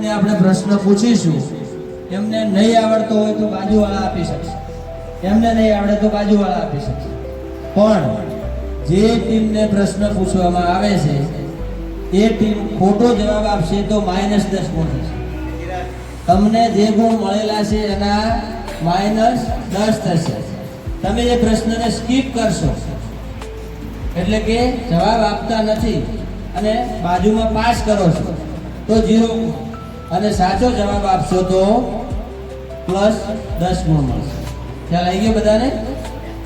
ટીમને આપણે પ્રશ્ન પૂછીશું, એમને નહીં આવડતો હોય તો બાજુવાળા આપી શકશે, એમને નહીં આવડે તો બાજુવાળા આપી શકશે. પણ જે ટીમને પ્રશ્ન પૂછવામાં આવે છે એ ટીમ ખોટો જવાબ આપશે તો -10 ગુણ થશે. તમને જે ગુણ મળેલા છે એના -10 થશે. તમે એ પ્રશ્નને સ્કીપ કરશો એટલે કે જવાબ આપતા નથી અને બાજુમાં પાસ કરો છો તો 0, અને સાચો જવાબ આપશો તો +10 ગુણ મળશે. ખ્યાલ આવી ગયો બધાને?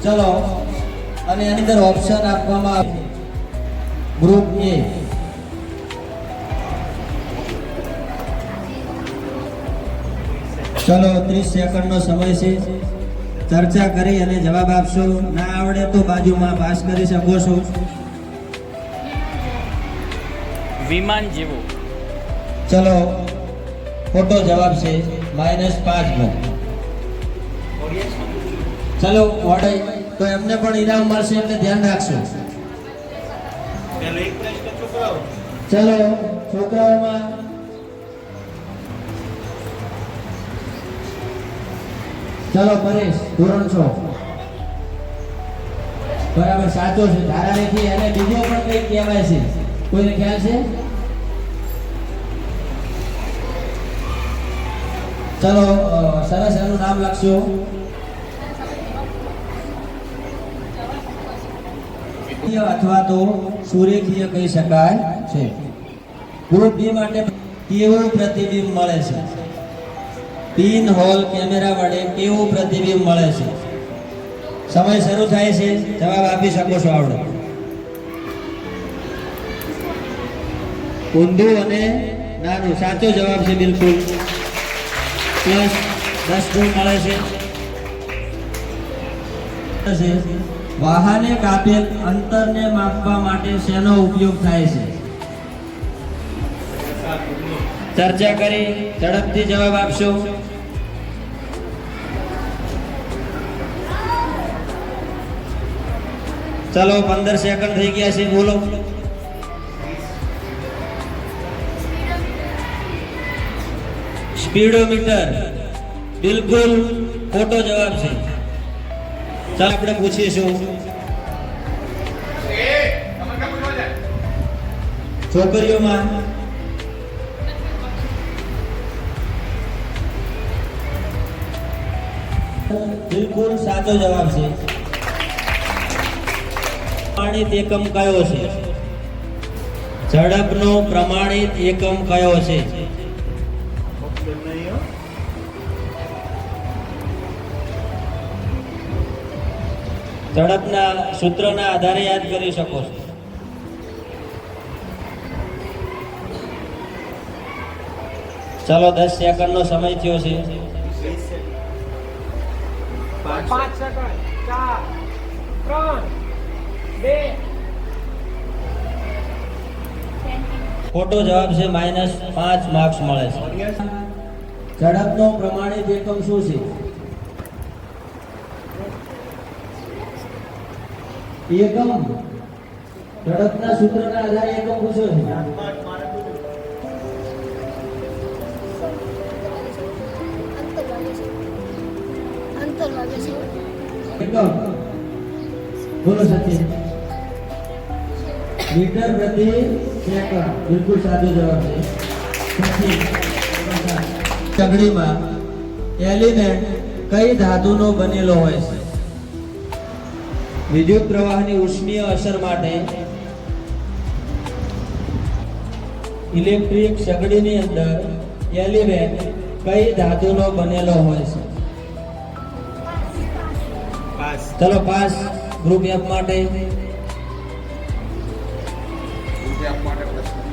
ચલો, અને એની અંદર ઓપ્શન આપવામાં આવે. ગ્રુપ એ ચલો 30 સેકન્ડનો સમય છે. ચર્ચા કરી અને જવાબ આપશો. ના આવડે તો બાજુમાં પાસ કરી શકો છો. વિમાન જેવું. ચલો, ખોટો જવાબ છે, -5 ગુણ. ચલો વડે તો એમને પણ ઇનામ મળશે એટલે ધ્યાન રાખશો. ચલો છોકરાઓમાં ચલો પરેશ, ધોરણ 6 બરાબર સાચો છે. ધારારેખી અને બીજો પણ કંઈક કહેવાય છે, કોઈને ખ્યાલ છે? ચલો સરસ, એનું નામ લખશો. અથવા તો સુરેખીય કહી શકાય છે. ગ્રુપ બી માટે કેવું પ્રતિબિંબ મળે છે? પિન હોલ કેમેરા વડે કેવું પ્રતિબિંબ મળે છે? સમય શરૂ થાય છે, જવાબ આપી શકો છો. આવડે ઊંધું અને નાનું સાચો જવાબ છે, બિલકુલ +10 ગુણ મળે છે. વાહને કાપેલ અંતરને માપવા માટે શેનો ઉપયોગ થાય છે? ચર્ચા કરી ઝડપથી જવાબ આપશો. ચલો 15 સેકન્ડ થઈ ગયા છે, બોલો. સ્પીડોમીટર બિલકુલ ખોટો જવાબ છે. ચાલો આપણે પૂછીશું. છોકરીઓમાં બિલકુલ સાચો જવાબ છે. પ્રમાણિત એકમ કયો છે? ઝડપનો પ્રમાણિત એકમ કયો છે? ઝડપના સૂત્રના આધારે યાદ કરી શકો છો. ચાલો 10 સેકન્ડનો સમય થયો છે. 5 સેકન્ડ, 4, 3, 2. ખોટો જવાબ છે, -5 માર્ક્સ મળે છે. ઝડપનો પ્રમાણિત એકમ શું છે? એકમ ઝડપના સૂત્રના આધારે એકમ પૂછ્યો છે. એકમ બોલો સચિન. મીટર પ્રતિ સેકન્ડ બિલકુલ સાચો જવાબ છે. સગડીમાં એલિમેન્ટ કઈ ધાતુનો બનેલો હોય છે? વિદ્યુત પ્રવાહની ઉષ્મીય અસર માટે ઇલેક્ટ્રિક સગડીની અંદર એલિમેન્ટ કઈ ધાતુનો બનેલો હોય છે? ચલો પાસ. ગ્રુપ એફ માટે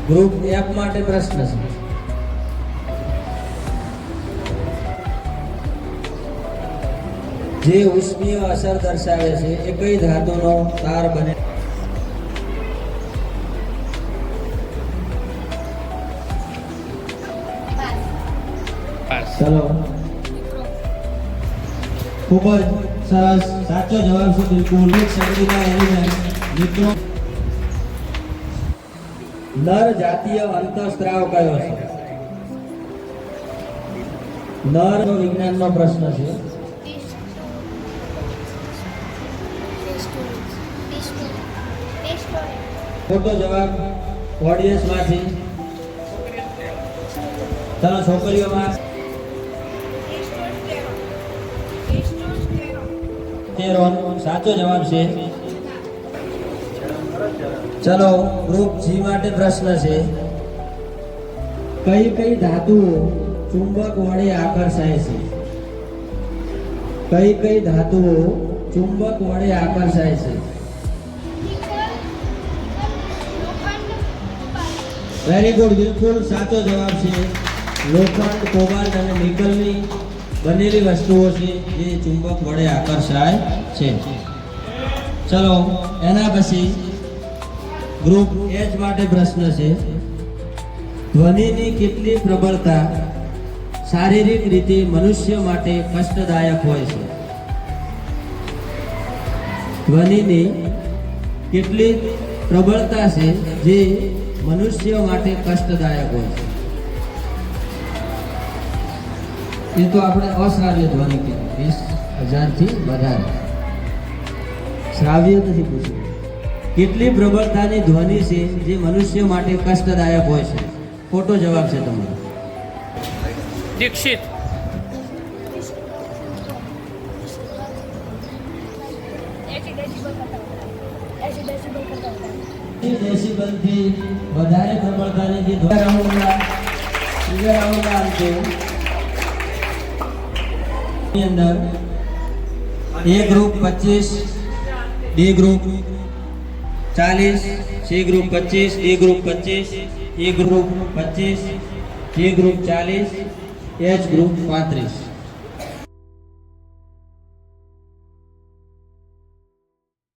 ગ્રુપ એફ માટે પ્રશ્ન છે. જે ઉષ્મીય અસર દર્શાવે છે એ કઈ ધાતુનો તાર બને? ચલો ખૂબ જ સરસ, સાચો જવાબ છે બિલકુલ. સગડીના એલિમેન્ટ મિત્રો. નર જાતીય અંતઃસ્ત્રાવ કયો છે? નર વિજ્ઞાનનો પ્રશ્ન છે. ખોટો જવાબ ઓડિયન્સમાંથી. ચાલો છોકરીઓમાં તેરોન સાચો જવાબ છે. ચલો ગ્રુપ જી માટે પ્રશ્ન છે. કઈ કઈ ધાતુઓ ચુંબક વડે આકર્ષાય છે? કઈ કઈ ધાતુઓ ચુંબક વડે આકર્ષાય છે? વેરી ગુડ, બિલકુલ સાચો જવાબ છે. લોખંડ, કોબાલ્ટ અને નિકલની બનેલી વસ્તુઓ છે જે ચુંબક વડે આકર્ષાય છે. ચલો એના પછી ગ્રુપ એચ માટે પ્રશ્ન છે. ધ્વનિની કેટલી પ્રબળતા શારીરિક રીતે મનુષ્ય માટે કષ્ટદાયક હોય છે? ધ્વનિની કેટલી પ્રબળતા છે જે મનુષ્ય માટે કષ્ટદાયક હોય છે? એ તો આપણે અશ્રાવ્ય ધ્વનિ કહેવાય. 20,000 થી વધારે. શ્રાવ્ય નથી પૂછ્યું. કેટલી પ્રબળતાની ધ્વનિ છે જે મનુષ્ય માટે કષ્ટદાયક હોય છે? ખોટો જવાબ છે તમારો. દીક્ષિત. 80 ડેસિબલથી વધારે પ્રબળતાની જે ધ્વનિ રાઉન્ડના અંતે ની અંદર A group 25, B group 40, C group 25, D group 25, E group 25, G group 40, H group 35.